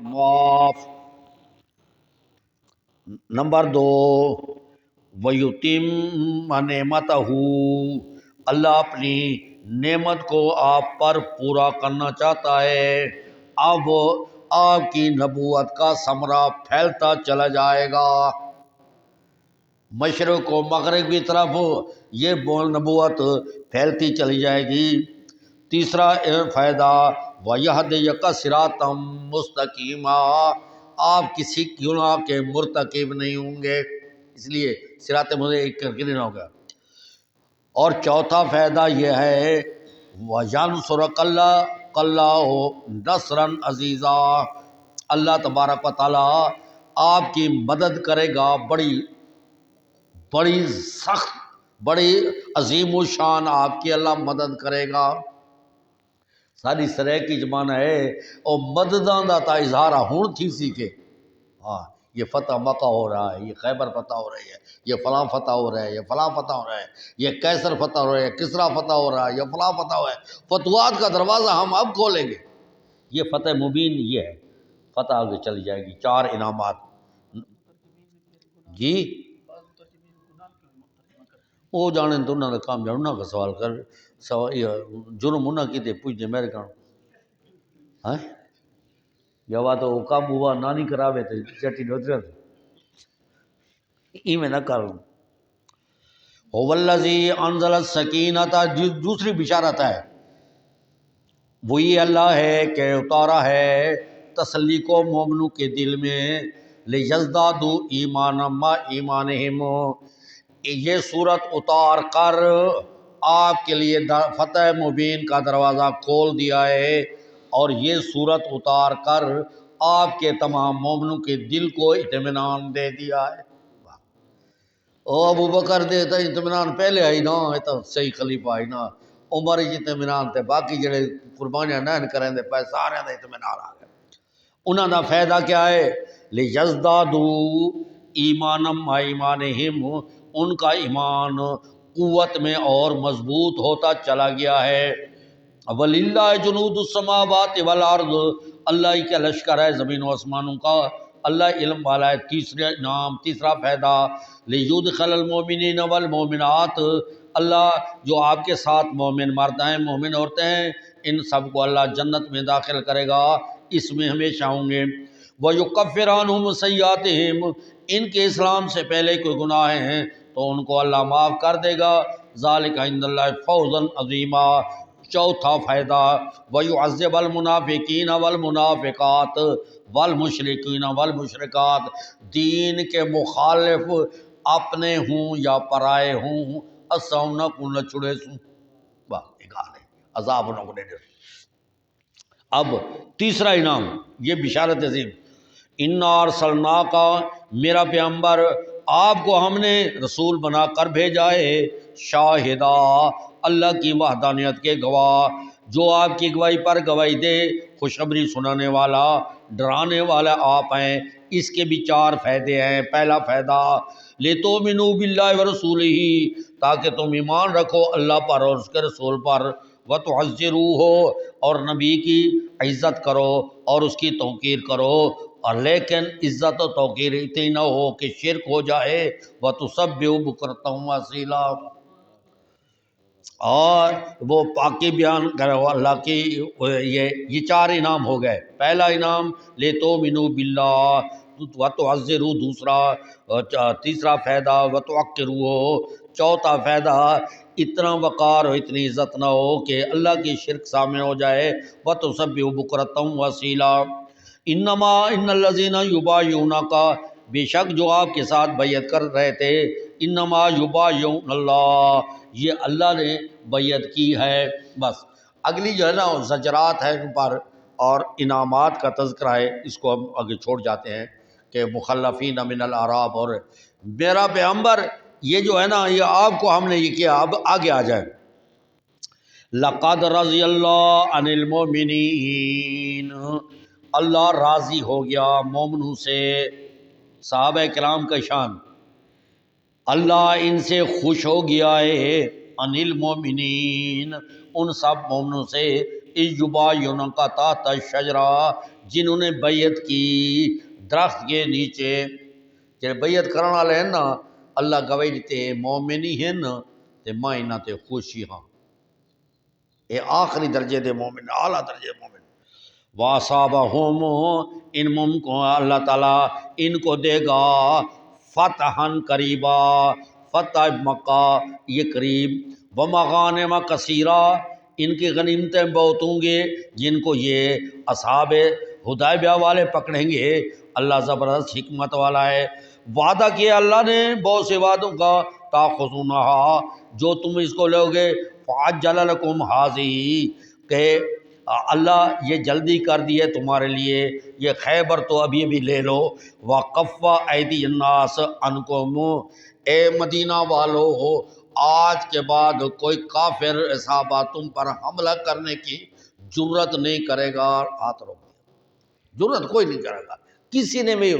معاف۔ نمبر 2، وَيُتِمَّ نِعْمَتَهُ، اللہ اپنی نعمت کو آپ پر پورا کرنا چاہتا ہے۔ اب آپ کی نبوت کا ثمرہ پھیلتا چلا جائے گا، مشرق و مغرب کی طرف یہ نبوت پھیلتی چلی جائے گی۔ تیسرا فائدہ، وَيَهْدِيَكَ صِرَاطًا مُسْتَقِيمًا، آپ کسی گناہ کے مرتکب نہیں ہوں گے، اس لیے صراط مستقیم ہوگا۔ اور چوتھا فائدہ یہ ہے، وَيَنْصُرَكَ اللَّهُ نَصْرًا عَزِيزًا، اللہ تبارک و تعالیٰ آپ کی مدد کرے گا، بڑی سخت، بڑی عظیم الشان آپ کی اللہ مدد کرے گا۔ ساری سرے کی زبان ہے اور مدداں دا تا اظہار ہون تھی سی کے، ہاں یہ فتح مکہ ہو رہا ہے، یہ خیبر فتح ہو رہی ہے، یہ فلاں فتح ہو رہا ہے، یہ فلاں فتح ہو رہا ہے، یہ کیسر فتح ہو رہا ہے، کسرا فتح ہو رہا ہے، یہ فلاں فتح ہو رہا ہے۔ فتوحات کا دروازہ ہم اب کھولیں گے، یہ فتح مبین یہ ہے، فتح آگے چلی جائے گی۔ 4 انعامات جی وہ جانے تو انہوں نے کام جانو نہ کا سوال کر، جرم انہوں کی دے پوچھ دے میرے کام ہاں یا وا تو کام ہوا نانی کراوے تے چٹی ڈوترے ای میں نہ کروں۔ هو الذی انزل السکینۃ، دوسری بشارت ہے، وہی اللہ ہے کہ اتارا ہے تسلی کو مومنوں کے دل میں، لیزدادوا ایمانا مع ایمانہم، یہ صورت اتار کر آپ کے لیے فتح مبین کا دروازہ کھول دیا ہے، اور یہ صورت اتار کر آپ کے تمام مومنوں کے دل کو اطمینان دے دیا ہے۔ او ابو بکر دے تو اطمینان پہلے آئی نا، یہ تو صحیح خلیفہ آئی نا، عمر ہی اطمینان تے، باقی جڑے قربانیاں نہ کریں دے پہ سارے دا اطمینان آ گیا۔ انہاں دا فائدہ کیا ہے، لیزدادوا ایمانا مع ایمانہم، ان کا ایمان قوت میں اور مضبوط ہوتا چلا گیا ہے۔ وَلِلَّهِ جُنُودُ السَّمَاوَاتِ وَالْأَرْضِ، اللہ ہی کا لشکر ہے زمین و آسمانوں کا، اللہ علم والا ہے۔ تیسرا انعام، تیسرا فائدہ، لِيُدْخِلَ الْمُؤْمِنِينَ وَالْمُؤْمِنَاتِ، اللہ جو آپ کے ساتھ مومن مرد ہیں، مومن عورتیں ہیں، ان سب کو اللہ جنت میں داخل کرے گا، اس میں ہمیشہ ہوں گے۔ وَيُكَفِّرُ عَنْهُمْ سَيِّئَاتِهِمْ، ان کے اسلام سے پہلے کوئی گناہ ہیں تو ان کو اللہ معاف کر دے گا۔ ذَلِكَ عِنْدَ اللَّهِ فَوْزًا عَظِيمًا۔ چوتھا فائدہ، وَيُعَذِّبَ الْمُنَافِقِينَ وَالْمُنَافِقَاتِ وَالْمُشْرِكِينَ وَالْمُشْرِكَاتِ، دین کے مخالف اپنے ہوں یا پرائے ہوں، اساں نہ کو نہ چھڑے سوں، واہ ایک حال ہے، عذاب نہ کو دے دے۔ اب تیسرا انعام، یہ بشارت عظیم، اِنَّا أَرْسَلْنَاكَ، میرا پیغمبر آپ کو ہم نے رسول بنا کر بھیجا ہے، شاہدہ، اللہ کی وحدانیت کے گواہ، جو آپ کی گواہی پر گواہی دے، خوشخبری سنانے والا، ڈرانے والا آپ ہیں۔ اس کے بھی 4 فائدے ہیں۔ پہلا فائدہ، لِتُؤْمِنُوا بِاللَّهِ وَرَسُولِهِ، تاکہ تم ایمان رکھو اللہ پر اور اس کے رسول پر، وَتُعَزِّرُوهُ، اور نبی کی عزت کرو اور اس کی توقیر کرو، اور لیکن عزت و توقیر اتنی نہ ہو کہ شرک ہو جائے، وَتُسَبِّحُوهُ بُكْرَةً وَأَصِيلًا، اور وہ پاکی بیان کرو اللہ کی۔ یہ 4 انعام ہو گئے۔ پہلا انعام لِتُؤْمِنُوا بِاللَّهِ وَتُعَزِّرُوهُ، دوسرا، تیسرا فائدہ وَتُوَقِّرُوهُ، چوتھا فائدہ اتنا وقار اور اتنی عزت نہ ہو کہ اللہ کی شرک سامنے ہو جائے، وَتُسَبِّحُوهُ بُكْرَةً وَأَصِيلًا۔ انما ان الذین یبایعونک، بے شک جو آپ کے ساتھ بیعت کر رہے تھے، انما یبایعون اللہ، یہ اللہ نے بیعت کی ہے۔ بس اگلی جو ہے نا زجرات ہے ان پر اور انعامات کا تذکرہ ہے، اس کو ہم آگے چھوڑ جاتے ہیں کہ مخلفین من الاعراب، اور میرا پیغمبر یہ جو ہے نا یہ آپ کو ہم نے یہ کیا، اب آگے آ جائے، لقد رضی اللہ عن المؤمنین، اللہ راضی ہو گیا مومنوں سے، صحابہ کرام کا شان، اللہ ان سے خوش ہو گیا ہے، عن المؤمنین، ان سب مومنوں سے، یبایعونک تحت الشجرہ، جنہوں نے بیعت کی درخت کے نیچے جڑے بیعت کرنے والے ہیں نا اللہ گواہی دیتے مومن ہی ہیں تے میں انہاں تے خوشی ہاں اے آخری درجے دے مومن اعلیٰ درجے مومن وَأَصَابَهُمْ ان مومن کو اللہ تعالیٰ ان کو دے گا فتحً قریبا فتح مکہ یہ قریب ومغانم کثیرہ ان کی غنیمتیں بہت ہوں گے جن کو یہ اصحاب حدیبیہ والے پکڑیں گے اللہ زبردست حکمت والا ہے وعدہ کیا اللہ نے بہت سے وعدوں کا تاخذونہا جو تم اس کو لو گے فعجل لکم ھذہ کہ اللہ یہ جلدی کر دی ہے تمہارے لیے یہ خیبر تو ابھی ابھی لے لو وَقَفَّ أَيْدِيَ النَّاسِ عَنْكُمْ اے مدینہ والو آج کے بعد کوئی کافر صحابہ تم پر حملہ کرنے کی جرت نہیں کرے گا ہاتھ روک دیا جرت کوئی نہیں کرے گا کسی نے بھی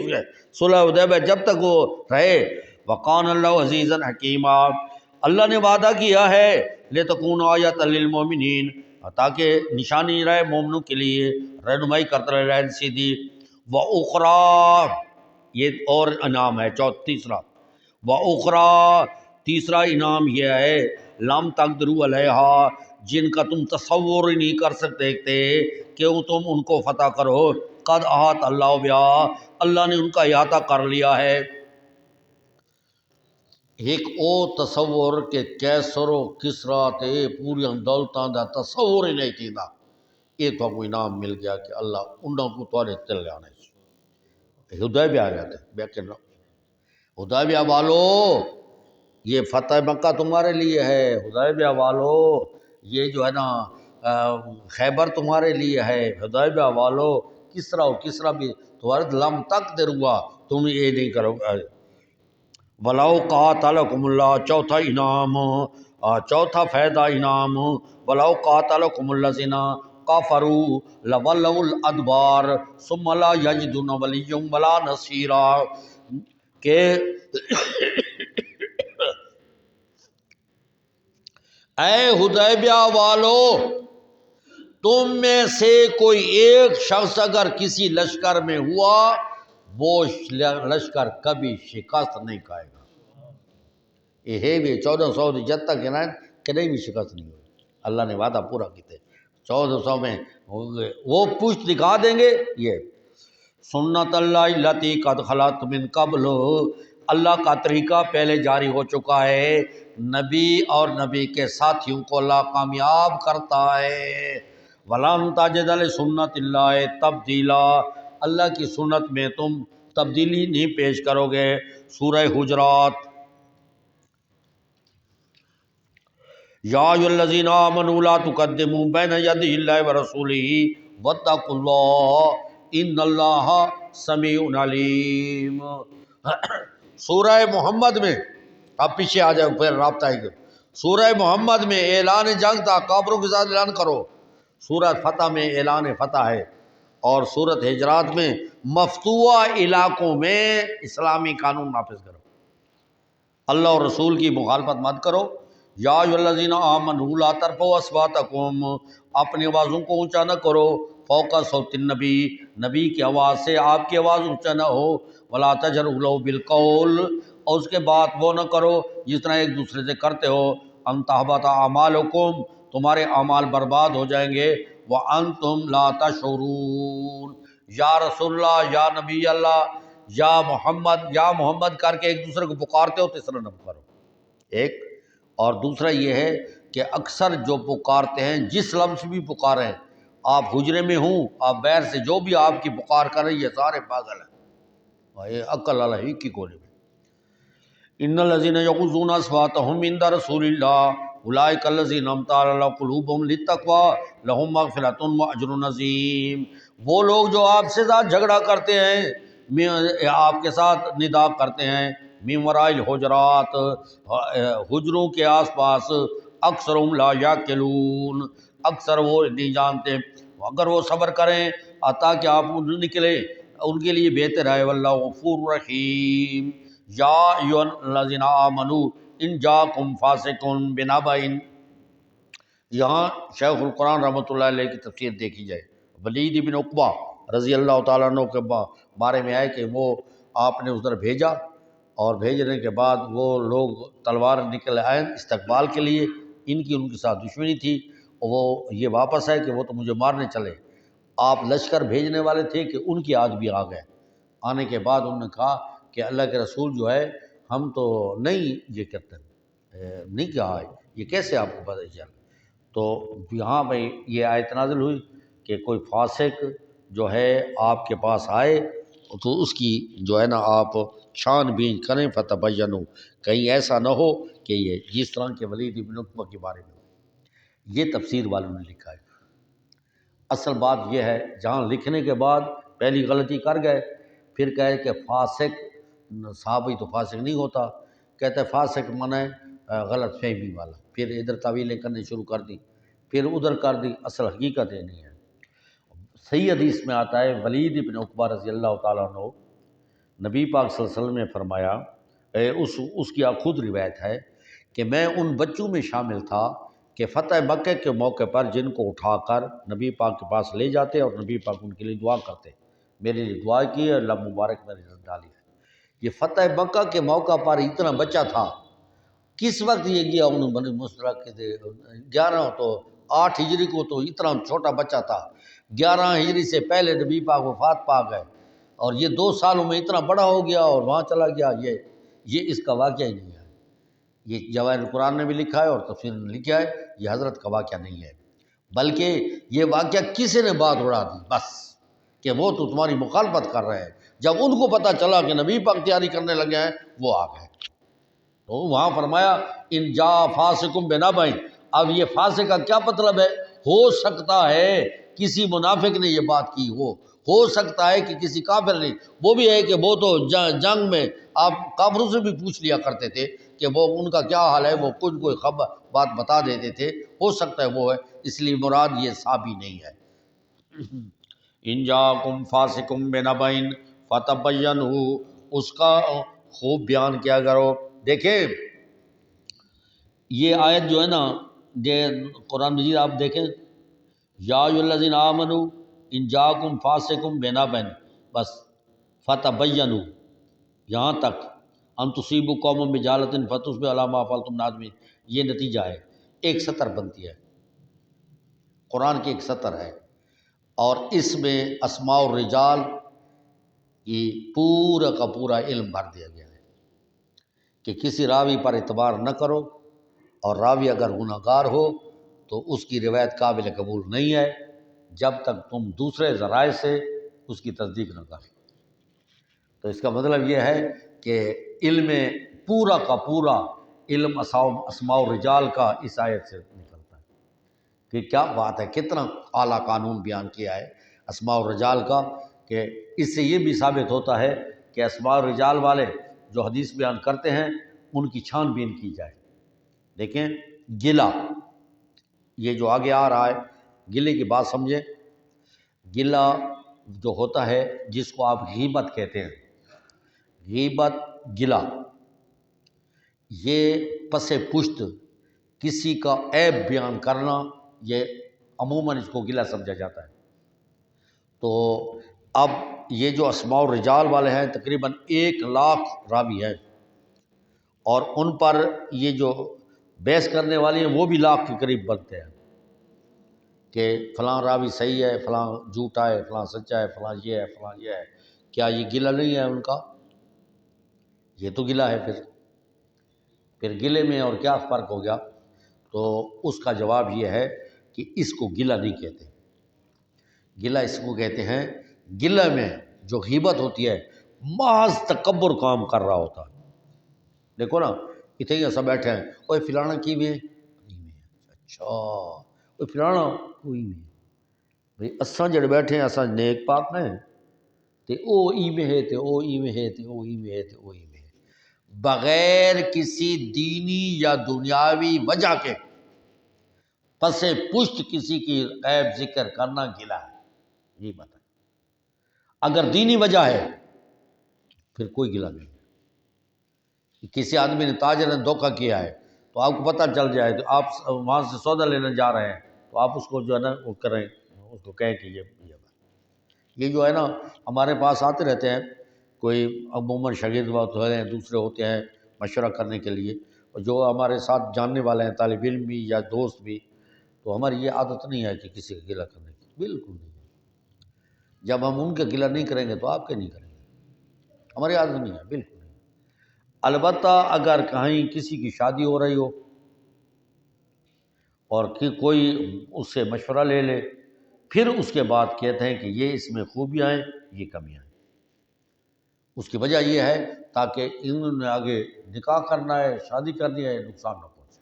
صلح حدیبیہ جب تک وہ رہے وَقَانَ اللَّهُ عَزِيزًا حَكِيمًا اللہ نے وعدہ کیا ہے لِتَكُونَ آیَةً لِلْمُؤْمِنِينَ تاکہ نشانی رہے مومنوں کے لیے رہنمائی کرتا رہے سیدھی وَأُخْرَى یہ اور انعام ہے تیسرا وَأُخْرَى تیسرا انعام یہ ہے لَمْ تَقْدِرُوا عَلَيْهَا جن کا تم تصور ہی نہیں کر سکتے تھے کہ تم ان کو فتح کرو قد احاط اللہ بہا اللہ نے ان کا احاطہ کر لیا ہے ایک او تصور کہ کیسر و کسرا تے پوری دولتاں دا تصور ہی نہیں کیتا یہ تو کوئی انعام مل گیا کہ اللہ انہوں کو تھوڑے تل جانے حدیبیہ آ گیا تھے لیکن حدیبیہ والو یہ فتح مکہ تمہارے لیے ہے حدیبیہ والو یہ جو ہے نا خیبر تمہارے لیے ہے حدیبیہ والو کسرا بھی تمہارے لم تک در ہوا تم یہ نہیں کرو گے وَلَوْ قَاتَلَكُمُ اللَّهُ چوتھا انعام چوتھا فائدہ انعام وَلَوْ قَاتَلَكُمُ الَّذِينَ كَفَرُوا لَوَلَّوُا الْأَدْبَارَ ثُمَّ لَا يَجِدُونَ وَلِيًّا وَلَا نَصِيرًا کہ اے حدیبیہ والو تم میں سے کوئی ایک شخص اگر کسی لشکر میں ہوا وہ لشکر کبھی شکست نہیں کھائے گا یہ ہے بھی 1400 جب تک کہیں بھی شکست نہیں ہوئی اللہ نے وعدہ پورا کیتے 1400 میں وہ پوچھ دکھا دیں گے یہ سنت اللہ التی قد خلت من قبل اللہ کا طریقہ پہلے جاری ہو چکا ہے نبی اور نبی کے ساتھیوں کو اللہ کامیاب کرتا ہے وَلَن تَجِدَ لِسُنَّتِ اللَّهِ تَبْدِيلًا اللہ کی سنت میں تم تبدیلی نہیں پیش کرو گے سورہ حجرات یا ایھا الذین آمنوا لا تقدموا بین یدی اللہ ورسولہ واتقوا اللہ ان اللہ سمیع علیم سورہ محمد میں اب پیچھے آ جاؤ پھر رابطہ ہے سورہ محمد میں اعلان جنگ تھا کافروں کے ساتھ اعلان کرو سورہ فتح میں اعلان فتح ہے اور سورۃ حجرات میں مفتوحہ علاقوں میں اسلامی قانون نافذ کرو اللہ اور رسول کی مخالفت مت کرو یا ایھا الذین آمنوا لا ترفعوا اصواتکم اپنی آوازوں کو اونچا نہ کرو فوق صوت النبی نبی کی آواز سے آپ کی آواز اونچا نہ ہو ولا تجهروا له بالقول اور اس کے بعد وہ نہ کرو جس طرح ایک دوسرے سے کرتے ہو ان تحبط اعمالکم تمہارے اعمال برباد ہو جائیں گے وانتم لا تشعرون یا رسول اللہ یا نبی اللہ یا محمد کر کے ایک دوسرے کو پکارتے ہو تو اس طرح نہ پکارو ایک اور دوسرا یہ ہے کہ اکثر جو پکارتے ہیں جس لفظ سے بھی پکاریں آپ حجرے میں ہوں آپ بیر سے جو بھی آپ کی پکار کر رہے ہیں یہ سارے پاگل ہیں یہ عقل اللہ ہی کی کونے میں ان الذین یغضون اصواتهم عند رسول اللہ اولئک الذین امطار اللہ قلوبهم للتقوی لهم مغفرۃ واجر عظیم وہ لوگ جو آپ سے ساتھ جھگڑا کرتے ہیں آپ کے ساتھ ندا کرتے ہیں من وراء الحجرات حجروں کے آس پاس اکثرهم لا یعقلون اکثر وہ نہیں جانتے اگر وہ صبر کریں تاکہ آپ نکلے ان کے لیے بہتر ہے واللہ غفور رحیم یا ایھا الذین آمنوا ان جاءکم فاسق بنبأ یہاں شیخ القرآن رحمۃ اللہ علیہ کی تفسیر دیکھی جائے ولید بن عقبہ رضی اللہ تعالیٰ عنہ کے بارے میں آئے کہ وہ آپ نے ادھر بھیجا، اور بھیجنے کے بعد وہ لوگ تلوار نکل آئے استقبال کے لیے، ان کے ساتھ دشمنی تھی، اور وہ یہ واپس آئے کہ وہ تو مجھے مارنے چلے، آپ لشکر بھیجنے والے تھے کہ ان کی آج بھی آ گئے۔ آنے کے بعد انہوں نے کہا کہ اللہ کے رسول جو ہے ہم تو نہیں یہ کرتے، نہیں کہا ہے، یہ کیسے آپ کو پتہ چلا؟ تو یہاں پہ یہ آیت نازل ہوئی کہ کوئی فاسق جو ہے آپ کے پاس آئے تو اس کی جو ہے نا آپ چھان بین کریں، فتبینوا، کہیں ایسا نہ ہو کہ یہ جس طرح کے ولید بن عتبہ کے بارے میں یہ تفسیر والوں نے لکھا ہے۔ اصل بات یہ ہے جہاں لکھنے کے بعد پہلی غلطی کر گئے، پھر کہے کہ فاسق، صحابی تو فاسق نہیں ہوتا، کہتے ہیں فاسق معنی غلط فہمی والا، پھر ادھر تعویلیں کرنے شروع کر دی، پھر ادھر کر دی، اصل حقیقت یہ نہیں ہے۔ صحیح حدیث میں آتا ہے ولید بن عقبہ رضی اللہ تعالیٰ عنہ، نبی پاک صلی اللہ علیہ وسلم نے فرمایا، اس کی خود روایت ہے کہ میں ان بچوں میں شامل تھا کہ فتح مکہ کے موقع پر جن کو اٹھا کر نبی پاک کے پاس لے جاتے اور نبی پاک ان کے لیے دعا کرتے، میرے لیے دعا کی ہے، اللہ مبارک میں رزق ڈالی ہے۔ یہ فتح مکہ کے موقع پر اتنا بچہ تھا، کس وقت یہ گیا انہوں بنی مشرق کے 11 تو 8 ہجری کو تو اتنا چھوٹا بچہ تھا، 11 ہجری سے پہلے نبی پاک وفات پا گئے، اور یہ 2 سالوں میں اتنا بڑا ہو گیا اور وہاں چلا گیا۔ یہ اس کا واقعہ ہی نہیں ہے، یہ جواہر القرآن نے بھی لکھا ہے اور تفسیر نے لکھا ہے، یہ حضرت کا واقعہ نہیں ہے، بلکہ یہ واقعہ کسی نے بات اڑا دی بس کہ وہ تو تمہاری مخالفت کر رہے ہیں۔ جب ان کو پتہ چلا کہ نبی پاک تیاری کرنے لگے ہیں وہ آ گئے، تو وہاں فرمایا ان جا فاسقم بنبأ، اب یہ فاسق کا کیا مطلب ہے؟ ہو سکتا ہے کسی منافق نے یہ بات کی ہو سکتا ہے کہ کسی کافر نے، وہ بھی ہے کہ وہ تو جنگ میں آپ کافروں سے بھی پوچھ لیا کرتے تھے کہ وہ ان کا کیا حال ہے، وہ کچھ کوئی خبر بات بتا دیتے تھے، ہو سکتا ہے وہ ہے، اس لیے مراد یہ صحابی نہیں ہے۔ ان جاءکم فاسقم بنبأ فتبینوا، اس کا خوب بیان کیا کرو۔ دیکھیں یہ آیت جو ہے نا، یہ قرآن مجید آپ دیکھیں، یا ایھا الذین آمنوا ان جاءکم فاسقم بنبأ، بس فتبینوا یہاں تک، ان تصیبوا قوما بجہالۃ فتصبحوا علی ما فعلتم نادمین، یہ نتیجہ ہے، ایک سطر بنتی ہے، قرآن کی ایک سطر ہے، اور اس میں اسماء الرجال یہ پورا کا پورا علم بھر دیا گیا ہے کہ کسی راوی پر اعتبار نہ کرو، اور راوی اگر گناہ گار ہو تو اس کی روایت قابل قبول نہیں ہے جب تک تم دوسرے ذرائع سے اس کی تصدیق نہ کرو۔ تو اس کا مطلب یہ ہے کہ علم پورا کا پورا علم اسماء الرجال کا اس آیت سے نکلتا ہے کہ کیا بات ہے، کتنا اعلیٰ قانون بیان کیا ہے اسماء الرجال کا، کہ اس سے یہ بھی ثابت ہوتا ہے کہ اسماء الرجال والے جو حدیث بیان کرتے ہیں ان کی چھان بین کی جائے۔ دیکھیں گلہ، یہ جو آگے آ رہا ہے، گلے کی بات سمجھیں، گلہ جو ہوتا ہے جس کو آپ غیبت کہتے ہیں، غیبت گلہ، یہ پس پشت کسی کا عیب بیان کرنا، یہ عموماً اس کو گلہ سمجھا جاتا ہے۔ تو اب یہ جو اسماء الرجال والے ہیں تقریباً 1,00,000 راوی ہیں، اور ان پر یہ جو بحث کرنے والے ہیں وہ بھی 1,00,000 کے قریب بنتے ہیں کہ فلاں راوی صحیح ہے، فلاں جھوٹا ہے، فلاں سچا ہے، فلاں یہ ہے، فلاں یہ ہے۔ کیا یہ گلہ نہیں ہے ان کا؟ یہ تو گلہ ہے۔ پھر گلے میں اور کیا فرق ہو گیا؟ تو اس کا جواب یہ ہے کہ اس کو گلہ نہیں کہتے، گلہ اس کو کہتے ہیں، گلہ میں جو غیبت ہوتی ہے محض تکبر کام کر رہا ہوتا ہے۔ دیکھو نا، اتنے ہی ایسا بیٹھے ہیں، اوے فلانا کی میں اچھا، اوے فلانا کوئی میں بھئی اساں جڑے بیٹھے ہیں اساں نیک پاک میں تے او ای میں ہے تے او ای میں ہے تے او ای میں ہے تے او ای میں ہے، بغیر کسی دینی یا دنیاوی وجہ کے پس پشت کسی کی عیب ذکر کرنا گلہ ہے، یہ بتا۔ اگر دینی وجہ ہے پھر کوئی گلہ نہیں۔ کسی آدمی نے تاجر نے دھوکہ کیا ہے تو آپ کو پتہ چل جائے تو آپ وہاں سے سودا لینے جا رہے ہیں تو آپ اس کو جو ہے نا وہ کریں، اس کو کہیں کہ یہ بات۔ یہ جو ہے نا ہمارے پاس آتے رہتے ہیں، کوئی عموماً شاگرد ہوتے ہیں، دوسرے ہوتے ہیں مشورہ کرنے کے لیے، اور جو ہمارے ساتھ جاننے والے ہیں طالب علم بھی یا دوست بھی، تو ہماری یہ عادت نہیں ہے کہ کسی کا گلہ کرنے کی، بالکل نہیں ہے۔ جب ہم ان کے گلہ نہیں کریں گے تو آپ کے نہیں کریں گے، ہماری عادت نہیں ہے، بالکل نہیں۔ البتہ اگر کہیں کسی کی شادی ہو رہی ہو اور کوئی اس سے مشورہ لے لے، پھر اس کے بعد کہتے ہیں کہ یہ اس میں خوبیاں ہیں، یہ کمیاں ہیں۔ اس کی وجہ یہ ہے تاکہ انہوں نے آگے نکاح کرنا ہے، شادی کرنی ہے، نقصان نہ پہنچے،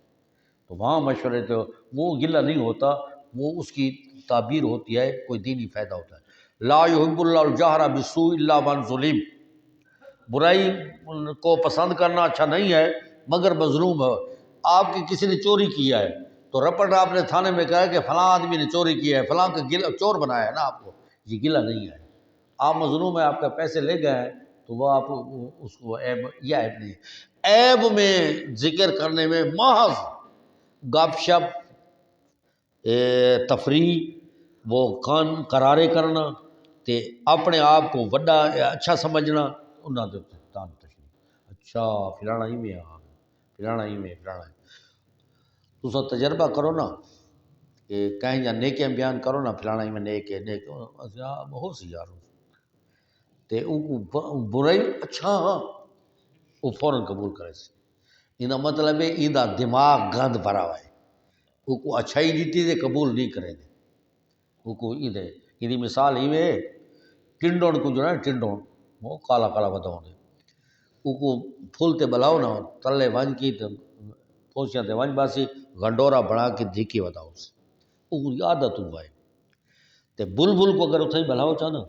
تو وہاں مشورے تو وہ گلہ نہیں ہوتا، وہ اس کی تعبیر ہوتی ہے، کوئی دینی فائدہ ہوتا ہے۔ لا یحب اللہ الجہر بالسوء الا من ظلم، برائی کو پسند کرنا اچھا نہیں ہے مگر مظلوم ہے۔ آپ کی کسی نے چوری کیا ہے تو رپٹ آپ نے تھانے میں کہا کہ فلاں آدمی نے چوری کیا ہے، فلاں کا گلہ چور بنایا ہے نا آپ کو، یہ گلہ نہیں ہے۔ آپ مظلوم ہیں، آپ کے پیسے لے گئے ہیں، تو وہ آپ اس کو عیب، یہ عیب نہیں ہے۔ عیب میں ذکر کرنے میں محض گپ شپ، تفریح، وہ کان کرارے کرنا، تے اپنے آپ کو وڈا اچھا سمجھنا، انہاں دے تان تشریح، اچھا فلانا ہی میں فلانا ہی میں فلانا ہی۔ تسا تجربہ کرو نا کہ کہیں یا نیکیاں بیان کرو نا، فلانا ہی میں نیک ہے، نیک بہت سی یار تے برائی اچھا ہاں وہ فوراً قبول کرے سی، یہ مطلب ہے یہ دماغ گند بھرا ہوا ہے، وہ کو اچھائی دیتی دے قبول نہیں کرے دے، وہ کو یہ مثال ہی میں ٹنڈون کو جو ہے ٹنڈون وہ کالا کالا بتاؤ دے، وہ کو پھول تے بلاؤ نا تلے ونج کی تے پوچھیں تے ونج باسی گھنڈورا بنا کے دھیکی بتاؤ سے، وہ کو عادت ہوا ہے۔ تے بلبل کو اگر اتھائی بلاؤ چاہنا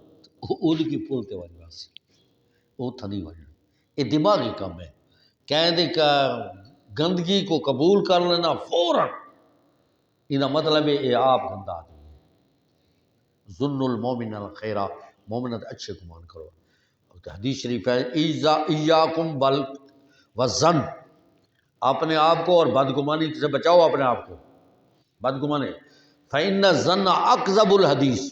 اُن کی پھول تے ونج باسی وہ تھنی وجہ، یہ دماغی کم ہے، کہیں دے کہ گندگی کو قبول کر لینا فوراً، یہ مطلب ہے یہ آپ گندہ آدمی ہے۔ ظن المومن الخیرہ، مومنت اچھے گمان کرو۔ حدیث شریف ہے ایاکم بل والظن، اپنے آپ کو اور بدگمانی سے بچاؤ اپنے آپ کو، بدگمانی۔ فإن الظن اکذب الحدیث،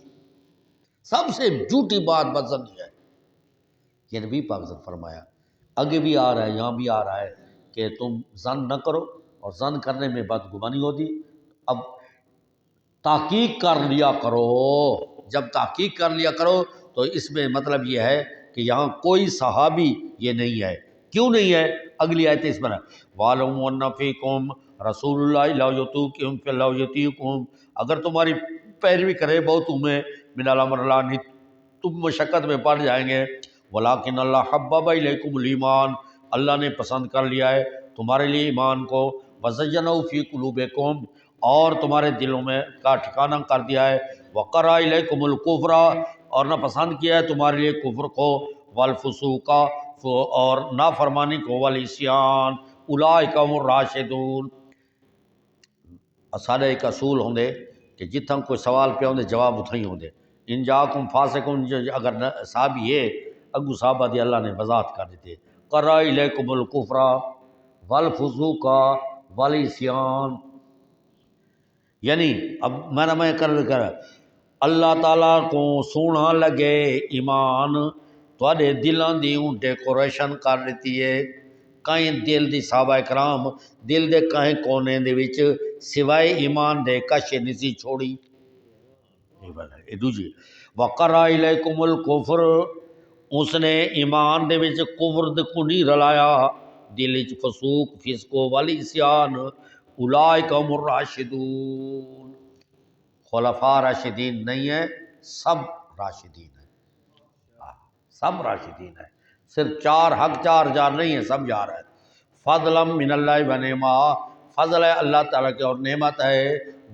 سب سے جھوٹی بات بدظنی ہے، یہ نبی پاک نے فرمایا، آگے بھی آ رہا ہے، یہاں بھی آ رہا ہے کہ تم ظن نہ کرو، اور ظن کرنے میں بدگمانی ہوتی۔ اب تحقیق کر لیا کرو، جب تحقیق کر لیا کرو تو اس میں مطلب یہ ہے کہ یہاں کوئی صحابی یہ نہیں ہے، کیوں نہیں ہے؟ اگلی آیت اس میں وَعَلَمُوا أَنَّ فِيكُمْ رَسُولُ اللَّهِ لَوْ يُطِيعُكُمْ، اگر تمہاری پیروی کرے بہت تمہیں من الامر اللہ، تم مشقت میں پڑ جائیں گے، ولیکن اللہ حبب الیکم الایمان، اللہ نے پسند کر لیا ہے تمہارے لیے ایمان کو، وزینہ فی قلوبکم، اور تمہارے دلوں میں کا ٹھکانہ کر دیا ہے، وقرأ الیکم الکفر، اور نہ پسند کیا ہے تمہارے لیے کفر کو، والفسوق، اور نافرمانی کو، والعصیان، اولئک هم الراشدون۔ سارے ایک اصول ہوندے کہ جتھاں کوئی سوال پہ ہوندے جواب اتھاں ہی ہوندے، ان جاکم فاسقون، اگر صاحب یہ اگو صحابہ دی اللہ نے وضاحت کر دیتے، قرأ الیکم الکفر والفسوق والعصیان، یعنی اب میں کر اللہ تعالیٰ کو سونا لگے ایمان تواڈے دلاں دی ڈیکوریشن کر دیتی ہے، کہیں دل دی صحابہ کرام دل دے کہیں کونے دے وچ سوائے ایمان دے کش نہیں چھوڑی، یہ دوجی وقرأ الیکم الکفر، اس نے ایمان دے وچ کفر کو نہیں رلایا، دل وچ فسوق فسق والعصیان، اولئک هم الراشدون، خلفاء راشدین نہیں ہیں، سب راشدین ہیں، سب راشدین ہیں، صرف چار حق چار جار نہیں ہیں، سب جار ہیں۔ فضلا من اللہ و نعمہ، فضل ہے اللہ تعالیٰ کے اور نعمت ہے،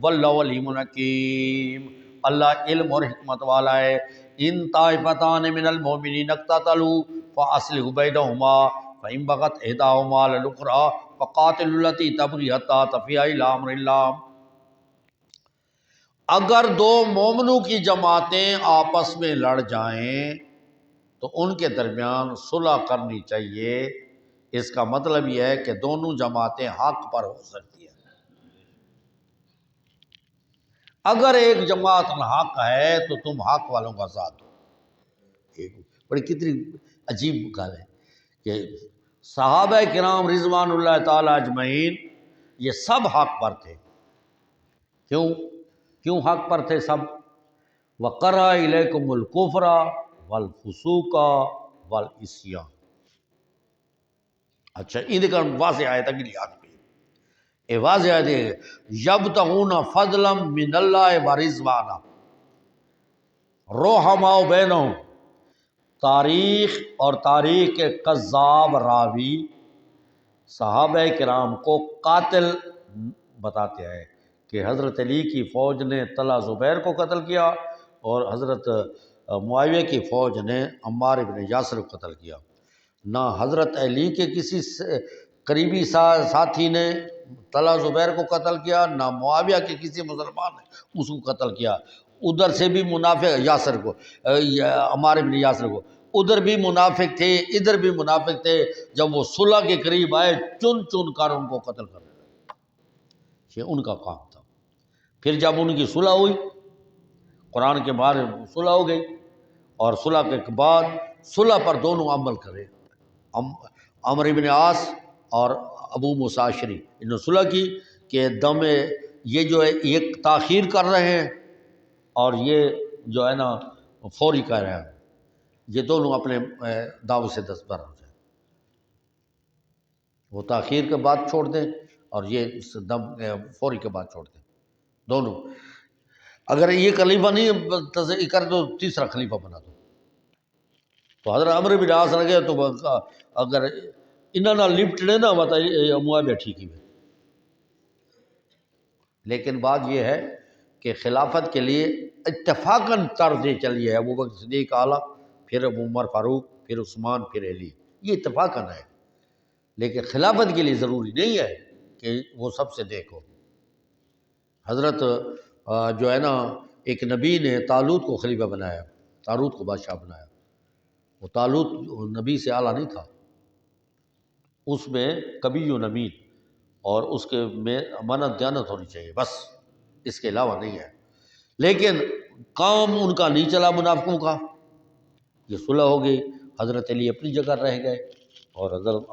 واللہ علیم حکیم، اللہ علم اور حکمت والا ہے۔ ان طائفتان من المؤمنین اقتتلوا فاصلحوا بینہما فإن بغت احداہما علی الاخری فقاتلوا التی تبغی حتی تفیء الی امر اللہ، اگر دو مومنوں کی جماعتیں آپس میں لڑ جائیں تو ان کے درمیان صلح کرنی چاہیے، اس کا مطلب یہ ہے کہ دونوں جماعتیں حق پر ہو سکتی ہیں۔ اگر ایک جماعت حق ہے تو تم حق والوں کا ساتھ دو، بڑی کتنی عجیب گال ہے کہ صحابہ کرام رضوان اللہ تعالیٰ اجمعین یہ سب حق پر تھے. کیوں حق پر تھے سب؟ وَقَرَّ إِلَيْكُمُ الْكُفْرَ وَالْفُسُوقَ وَالْعِصْيَانَ. اچھا یہ کا واضح آیت اگلی آیت پہ یہ واضح آیت ہے یبتغون فضلا من اللہ ورضوانا رحماء بینہم. تاریخ اور تاریخ کے کذاب راوی صحابہ کرام کو قاتل بتاتے ہیں کہ حضرت علی کی فوج نے طلحہ زبیر کو قتل کیا اور حضرت معاویہ کی فوج نے عمار بن یاسر کو قتل کیا. نہ حضرت علی کے کسی قریبی ساتھی نے طلحہ زبیر کو قتل کیا، نہ معاویہ کے کسی مسلمان نے اس کو قتل کیا. ادھر سے بھی منافق یاسر کو، عمار بن یاسر کو، ادھر بھی منافق تھے ادھر بھی منافق تھے. جب وہ صلح کے قریب آئے چن چن کر ان کو قتل کرنے لگے. یہ ان کا کام تھا. پھر جب ان کی صلح ہوئی، قرآن کے بعد صلح ہو گئی، اور صلح کے بعد صلح پر دونوں عمل کرے. عمرو بن عاص اور ابو موسیٰ اشعری انہوں نے صلح کی کہ دم یہ جو ہے یہ تاخیر کر رہے ہیں اور یہ جو ہے نا فوری کر رہے ہیں، یہ دونوں اپنے دعوت سے دستبر ہو جائیں. وہ تاخیر کے بعد چھوڑ دیں اور یہ دم فوری کے بعد چھوڑ دیں دونوں. اگر یہ خلیفہ نہیں کر تو تیسرا خلیفہ بنا دو. تو حضرت عمرو بن عاص لگے تو اگر انہوں نے لپٹنے نہ ہوتا معاویہ ٹھیک ہی ہے. لیکن بات یہ ہے کہ خلافت کے لیے اتفاقاً طرز چلی ہے. ابو بکر صدیق اعلیٰ، پھر ابو عمر فاروق، پھر عثمان، پھر علی، یہ اتفاقاً ہے. لیکن خلافت کے لیے ضروری نہیں ہے کہ وہ سب سے دیکھو. حضرت جو ہے نا ایک نبی نے طالوت کو خلیفہ بنایا، طالوت کو بادشاہ بنایا. وہ طالوت نبی سے اعلیٰ نہیں تھا، اس میں کبھی و نمین اور اس کے میں امانت دیانت ہونی چاہیے، بس اس کے علاوہ نہیں ہے. لیکن کام ان کا نہیں چلا منافقوں کا. یہ صلح ہو گئی، حضرت علی اپنی جگہ رہ گئے اور حضرت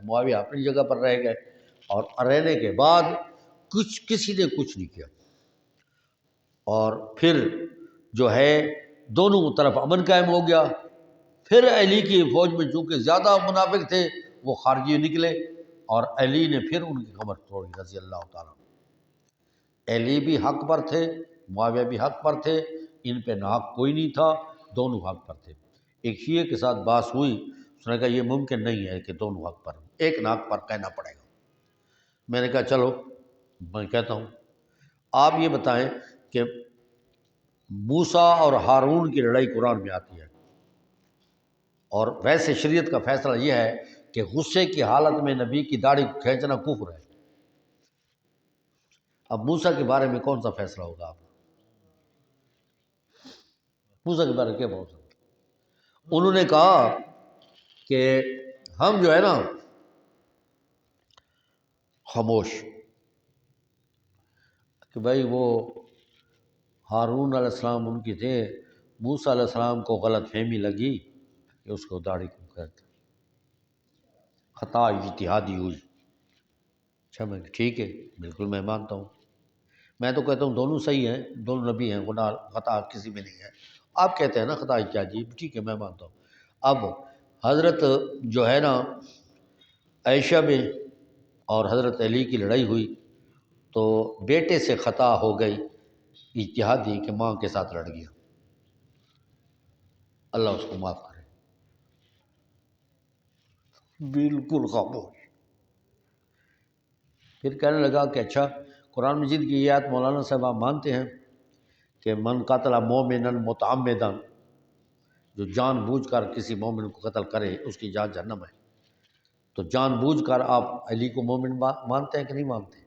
معاویہ اپنی جگہ پر رہ گئے، اور رہنے کے بعد کسی نے کچھ نہیں کیا. اور پھر جو ہے دونوں طرف امن قائم ہو گیا. پھر علی کی فوج میں چونکہ زیادہ منافق تھے وہ خارجی نکلے اور علی نے پھر ان کی کمر توڑی رضی اللہ تعالیٰ. علی بھی حق پر تھے، معاویہ بھی حق پر تھے، ان پہ ناحق کوئی نہیں تھا، دونوں حق پر تھے. ایک شیعہ کے ساتھ بات ہوئی، اس نے کہا یہ ممکن نہیں ہے کہ دونوں حق پر، ایک ناحق پر کہنا پڑے گا. میں نے کہا چلو میں کہتا ہوں، آپ یہ بتائیں کہ موسیٰ اور ہارون کی لڑائی قرآن میں آتی ہے، اور ویسے شریعت کا فیصلہ یہ ہے کہ غصے کی حالت میں نبی کی داڑھی کھینچنا کفر ہے. اب موسیٰ کے بارے میں کون سا فیصلہ ہوگا؟ آپ موسیٰ کے بارے میں کیا بول سکتے؟ انہوں نے کہا کہ ہم جو ہے نا خاموش، کہ بھائی وہ ہارون علیہ السلام ان کی تھے، موسیٰ علیہ السلام کو غلط فہمی لگی کہ اس کو داڑھی کو کہتے، خطا اجتہادی ہوئی. اچھا میں ٹھیک ہے، بالکل میں مانتا ہوں. میں تو کہتا ہوں دونوں صحیح ہیں، دونوں نبی ہیں، گناہ خطا کسی میں نہیں ہے. آپ کہتے ہیں نا خطا اجتہادی، ٹھیک ہے میں مانتا ہوں. اب حضرت جو ہے نا عائشہ میں اور حضرت علی کی لڑائی ہوئی تو بیٹے سے خطا ہو گئی اجتہادی کہ ماں کے ساتھ لڑ گیا، اللہ اس کو معاف کرے. بالکل خاموش. پھر کہنے لگا کہ اچھا قرآن مجید کی یہ آیت مولانا صاحب آپ مانتے ہیں کہ من قتل مومنا متعمدا، جو جان بوجھ کر کسی مومن کو قتل کرے اس کی جان جہنم ہے. تو جان بوجھ کر آپ علی کو مومن مانتے ہیں کہ نہیں مانتے؟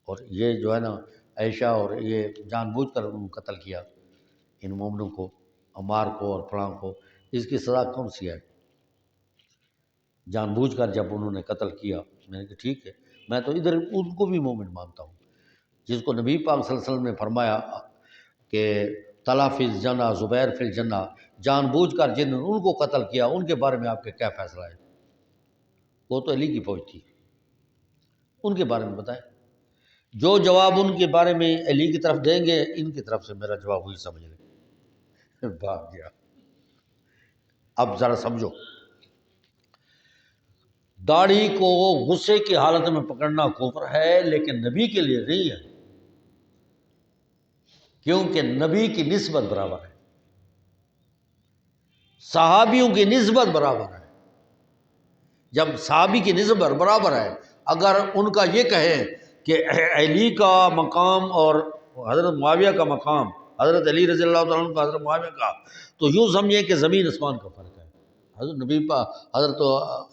اور یہ جو ہے نا عائشہ اور یہ جان بوجھ کر انہوں نے قتل کیا ان مومنوں کو، عمار کو اور فلاں کو، اس کی سزا کون سی ہے؟ جان بوجھ کر جب انہوں نے قتل کیا. میں نے کہا ٹھیک ہے، میں تو ادھر ان کو بھی مومن مانتا ہوں جس کو نبی پاک صلی اللہ علیہ وسلم نے فرمایا کہ طلحہ فی الجنہ زبیر فی الجنہ، جان بوجھ کر جنہوں نے ان کو قتل کیا، ان کے بارے میں آپ کے کیا فیصلہ ہے؟ وہ تو علی کی فوج تھی، ان کے بارے میں بتائیں۔ جو جواب ان کے بارے میں علی کی طرف دیں گے، ان کی طرف سے میرا جواب ہوئی سمجھ لیں۔ بھاگ گیا۔ اب ذرا سمجھو، داڑھی کو غصے کی حالت میں پکڑنا کفر ہے، لیکن نبی کے لیے نہیں ہے، کیونکہ نبی کی نسبت برابر ہے، صحابیوں کی نسبت برابر ہے۔ جب صحابی کی نسبت برابر ہے، اگر ان کا یہ کہیں کہ علی کا مقام اور حضرت معاویہ کا مقام، حضرت علی رضی اللہ تعالیٰ عنہ کا حضرت معاویہ کا، تو یوں سمجھیں کہ زمین اسمان کا فرق ہے۔ حضرت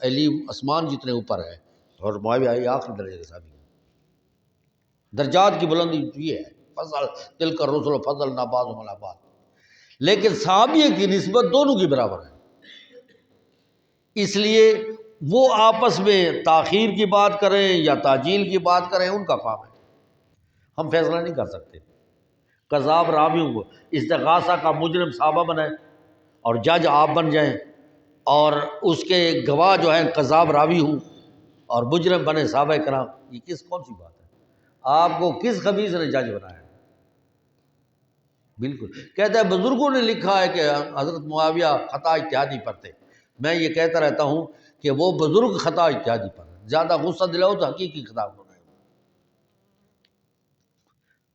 علی آسمان جتنے اوپر ہے اور معاویہ یہ آخری درجے کے صحابی ہیں۔ درجات کی بلندی یہ ہے، فضل تلک الرسل فضلنا بعضهم علی بعض، لیکن صحابی کی نسبت دونوں کی برابر ہے۔ اس لیے وہ آپس میں تاخیر کی بات کریں یا تعجیل کی بات کریں، ان کا کام ہے، ہم فیصلہ نہیں کر سکتے۔ کذاب راویوں کو استغاثہ کا مجرم صحابہ بنائے اور جج آپ بن جائیں، اور اس کے گواہ جو ہیں کذاب راوی ہوں اور مجرم بنے صحابہ کرام، یہ کون سی بات ہے؟ آپ کو کس خبیث نے جج بنایا؟ بالکل کہتا ہے بزرگوں نے لکھا ہے کہ حضرت معاویہ خطا اجتہادی پر تھے۔ میں یہ کہتا رہتا ہوں کہ وہ بزرگ خطا اجتہادی پر ہیں، زیادہ غصہ دلاؤ تو حقیقی خطا ہونا ہے،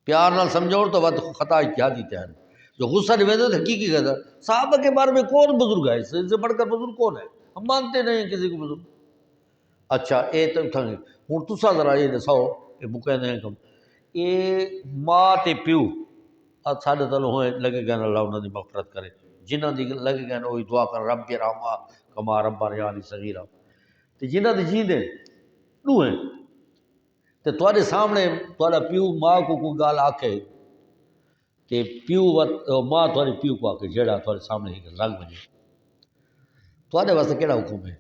پیار نہ سمجھو تو بات خطا اجتہادی تھے، جو غصہ نہیں تو حقیقی خطا۔ صحابہ کے بارے میں کون بزرگ ہے؟ اس سے بڑھ کر بزرگ کون ہے؟ ہم مانتے نہیں ہیں کسی کو بزرگ۔ اچھا اے تو ہوں تسا ذرا یہ دساؤ، یہ بکے نے کم یہ ماں تے پیو ساڈے تلوں ہوئے لگے گئے، اللہ انہوں نے مغفرت کرے، جنہ دی لگے گئے وہی دعا کر رب رحمہ کما ربیانی صغیرا، تے جنہ دی جیندے نو ہیں تے تواڈے سامنے تواڈا پیو ماں کو کوئی گال آکھے تے پیو ماں تواڈے پیو کو آکھے جیڑا تواڈے سامنے ہی لگ وجے، تواڈے واسطے کیڑا حکم ہے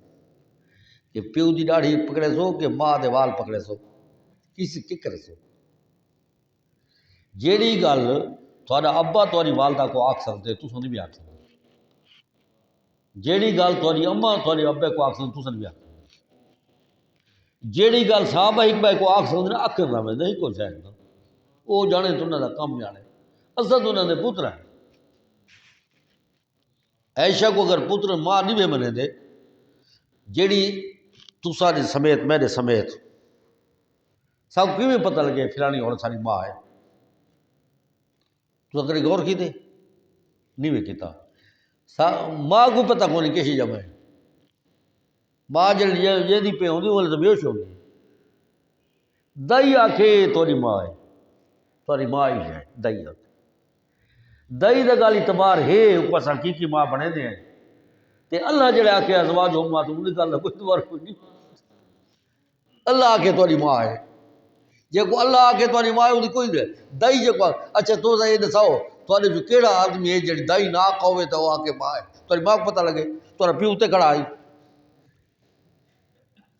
کہ پیو دی داڑھی پکڑے سو کہ ماں دے وال پکڑے سو؟ کسی کی کرے سو؟ جیڑی گل تھوڑا ابا تھوڑی والدہ کو آکھ سکتے تساں نہیں بھی آکھ سکتے، جیڑی گل تھوڑی اماں تھوڑے ابے کو آکھ سکتے تساں نہیں بھی آکھ سکتے، جیڑی گل صحابہ اکبر کو آکھ سکتے آکھن نہ میں نہیں کوئی شاید وہ جانے تو انہوں نے کام جانے، اصل تو انہوں نے پتر ہے۔ عائشہ کو اگر پتر ماں نہیں بھی منے دے، جیڑی تساں دے سمیت میرے سمیت سب کیویں پتہ لگے فلانی اور ساری ماں ہے؟ تو اگر غور کی دے نہیں بھی کیتا، ماں کو پتہ کون کیسی جمع ہے، ماں جی پہ ہوندی وہ تو بے ہوش ہوگی، دائی آکھے توری ماں ہے، توری ماں ہی ہے دائی آکھے، دائی دا گال اعتبار ہے اوپر حقیقی ماں بنے دے ہیں، تے اللہ جڑے آکھے ازواج امہات ان دی گل کوئی اعتبار کوئی نہیں، اللہ آکھے توری ماں ہے، جے کو اللہ آکھے توری ماں ہے وہ کوئی نہیں، دائی جے کو اچھا تو یہ دساؤ تواڈے جو کیڑا آدمی ہے جڑی دائی نہ آکھا ہوئے تو وہ آکھے ماں ہے، توری ماں کو پتہ لگے تورا پیو تے کھڑا آئی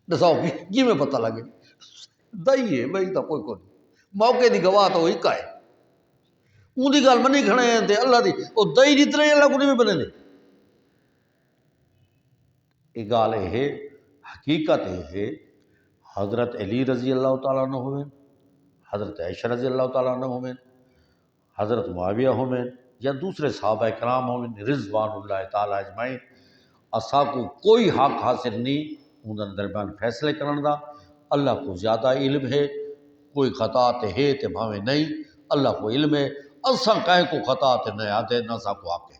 دساؤ کی میں پتہ لگے؟ دائی ہے بھائی تو کوئی نہیں، موقع دی گواہ تو ایک ہے، اون دی گل منی کھڑے ہیں تے اللہ دی او دائی جتنے اللہ کو نہیں بنے دے، یہ گال ہے حقیقت ہے۔ حضرت علی رضی اللہ تعالیٰ عنہ ہوئے، حضرت عائشہ رضی اللہ تعالیٰ عنہ ہوئے، حضرت معاویہ ہوئے یا دوسرے صحابہ کرام ہوئے رضوان اللہ تعالیٰ اجمعین، اسا کو کوئی حق حاصل نہیں انہوں درمیان فیصلے کرن دا، اللہ کو زیادہ علم ہے، کوئی خطا تے ہے تے بھاویں نہیں، اللہ کو علم ہے، اسا کہیں کو خطا تے نہیں آتے نہ سا کو آکے